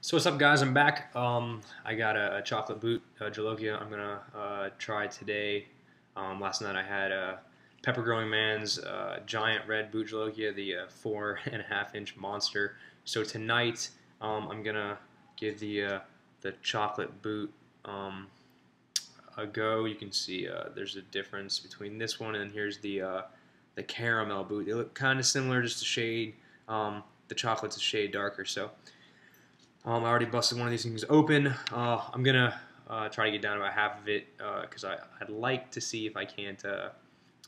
So what's up, guys? I'm back. I got a chocolate Bhut Jolokia. I'm gonna try today. Last night I had Pepper Growing Man's giant red Bhut Jolokia, the 4.5-inch monster. So tonight I'm gonna give the chocolate Bhut a go. You can see there's a difference between this one and here's the caramel Bhut. They look kind of similar, just a shade. The chocolate's a shade darker. So. I already busted one of these things open. I'm gonna try to get down about half of it because I'd like to see if I can't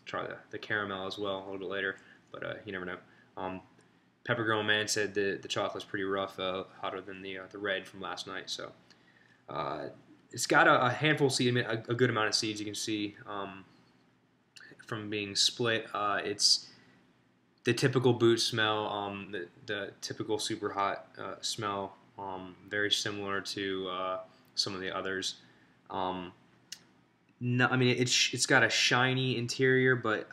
try the caramel as well a little bit later, but you never know. Pepper Growing Man said the chocolate's pretty rough, hotter than the red from last night. So it's got a handful of seeds, a good amount of seeds. You can see from being split. It's the typical Bhut smell, the typical super hot smell. Very similar to some of the others. No, I mean it's got a shiny interior, but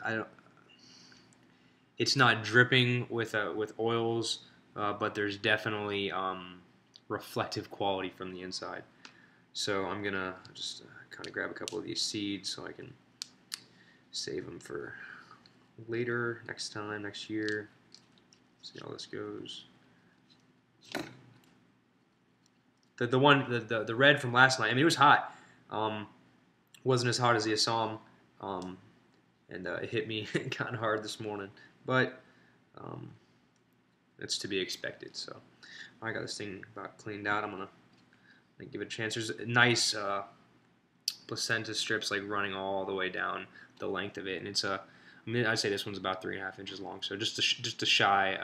it's not dripping with oils. But there's definitely reflective quality from the inside. So I'm gonna just kind of grab a couple of these seeds so I can save them for later, next time, next year. See how this goes. The red from last night. I mean, it was hot. Wasn't as hot as the Assam, and it hit me kind of hard this morning. But it's to be expected. So I got this thing about cleaned out. I'm gonna give it a chance. There's nice placenta strips like running all the way down the length of it, and it's I mean, I'd say this one's about 3.5 inches long. So just a shy,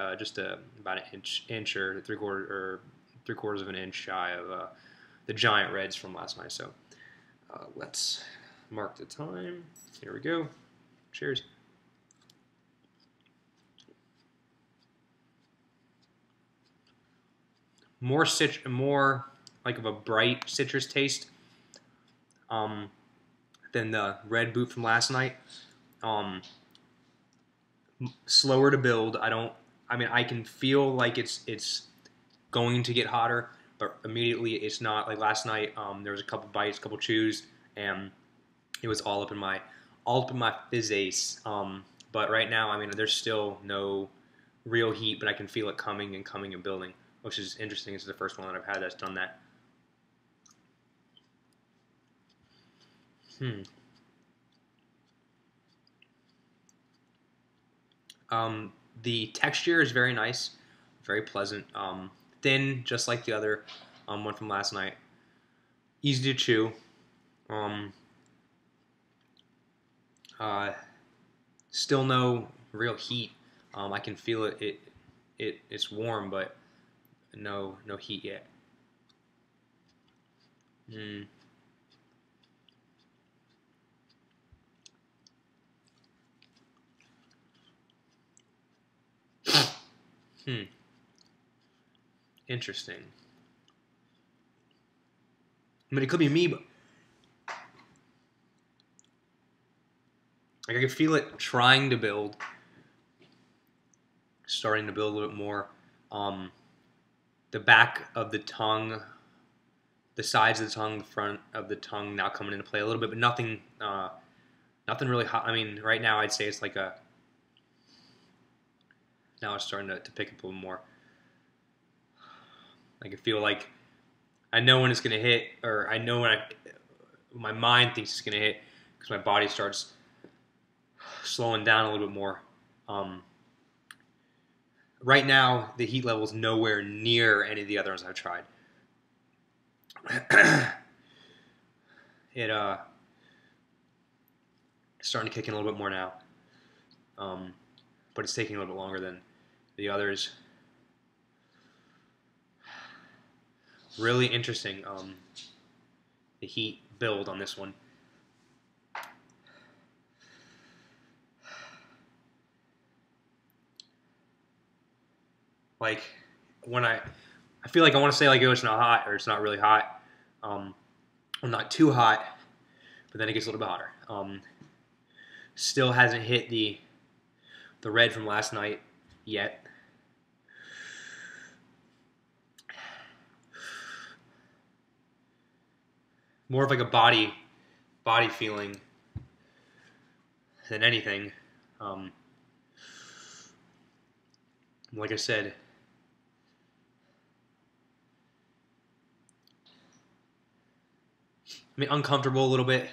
about an inch or three-quarters of an inch shy of the giant reds from last night. So let's mark the time. Here we go. Cheers. More like of a bright citrus taste than the red Bhut from last night. Slower to build. I mean, I can feel like it's going to get hotter, but immediately it's not. Like last night, there was a couple bites, a couple chews, and it was all up in my face. But right now, I mean, there's still no real heat, but I can feel it coming and building, which is interesting. This is the first one that I've had that's done that. The texture is very nice, very pleasant. Thin, just like the other one from last night. Easy to chew. Still no real heat. I can feel it. It's warm, but no heat yet. Interesting. I mean, it could be me, but like I can feel it trying to build, starting to build a little bit more. The back of the tongue, the sides of the tongue, the front of the tongue now coming into play a little bit, but nothing really hot. I mean, right now I'd say it's like now it's starting to pick up a little more. I can feel like I know when it's going to hit, or I know when my mind thinks it's going to hit, because my body starts slowing down a little bit more. Right now, the heat level is nowhere near any of the others I've tried. It's starting to kick in a little bit more now, but it's taking a little bit longer than the others. Really interesting, the heat build on this one. Like when I feel like I want to say like, oh, it's not hot, or it's not really hot. Well, not too hot, but then it gets a little bit hotter. Still hasn't hit the red from last night yet. more of like a body feeling than anything. Like I said, I mean, uncomfortable a little bit,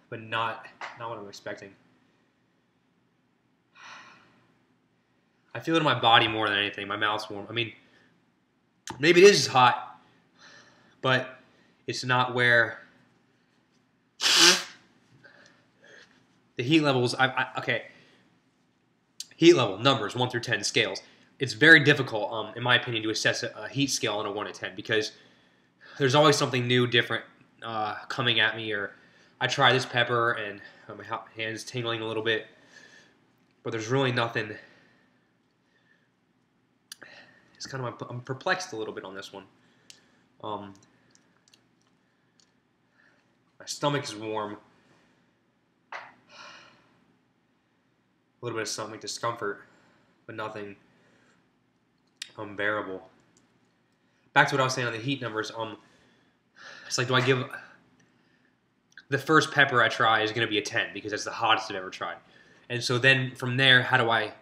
but not what I'm expecting. I feel it in my body more than anything. My mouth's warm. I mean, maybe it is hot, but it's not where the heat levels. Okay, heat level numbers 1 through 10 scales. It's very difficult, in my opinion, to assess a heat scale on a 1 to 10 because there's always something new, different coming at me. Or I try this pepper and my hand's tingling a little bit, but there's really nothing. It's kind of I'm perplexed a little bit on this one. My stomach is warm. A little bit of stomach discomfort, but nothing unbearable. Back to what I was saying on the heat numbers. It's like, do I give the first pepper I try is going to be a 10 because that's the hottest I've ever tried. And so then from there, how do I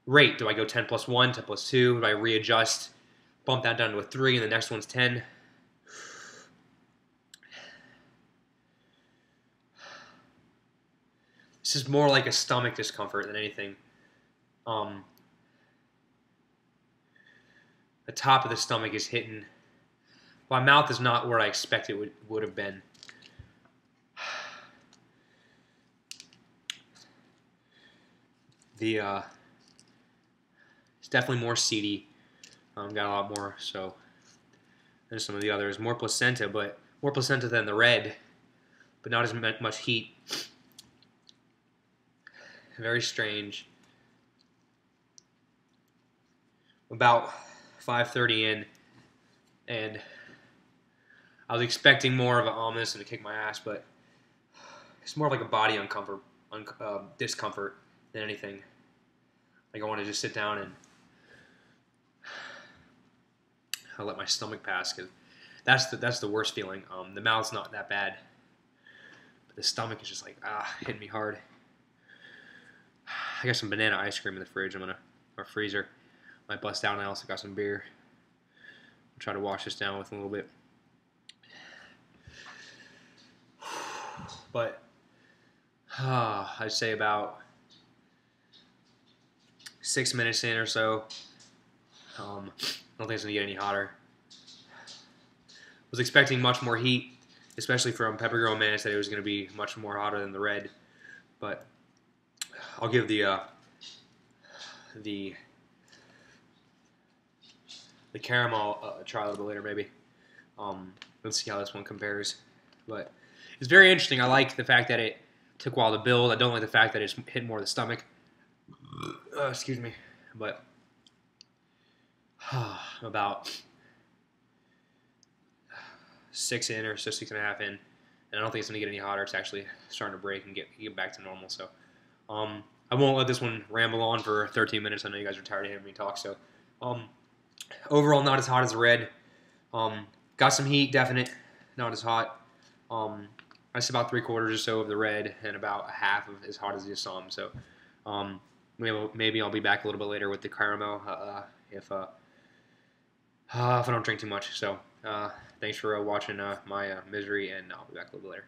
rate? Do I go 10 plus 1, 10 plus 2? Do I readjust, bump that down to a 3, and the next one's 10? This is more like a stomach discomfort than anything. The top of the stomach is hitting. My mouth is not where I expect it would have been. It's definitely more seedy. Got a lot more so than some of the others. More placenta, but more placenta than the red, but not as much heat. Very strange. About 5:30 in, and I was expecting more of an ominous and to kick my ass, but it's more like a body discomfort than anything. Like I want to just sit down and I'll let my stomach pass because that's the worst feeling. The mouth's not that bad, but the stomach is just like hitting me hard. I got some banana ice cream in the fridge. Or freezer. Might bust out, and I also got some beer. I'll try to wash this down with a little bit. But I'd say about 6 minutes in or so. I don't think it's gonna get any hotter. Was expecting much more heat, especially from Pepper Girl Man. Said it was gonna be much more hotter than the red, but I'll give the caramel try a little bit later, maybe. Let's see how this one compares. But it's very interesting. I like the fact that it took a while to build. I don't like the fact that it's hit more of the stomach. Excuse me. But about 6 in or so, 6.5 in. And I don't think it's going to get any hotter. It's actually starting to break and get back to normal. So I won't let this one ramble on for 13 minutes. I know you guys are tired of hearing me talk. So overall, not as hot as the red. Got some heat, definite. Not as hot. That's about 3/4 or so of the red and about a half of as hot as the Assam. So maybe I'll be back a little bit later with the caramel if I don't drink too much. So thanks for watching my misery, and I'll be back a little bit later.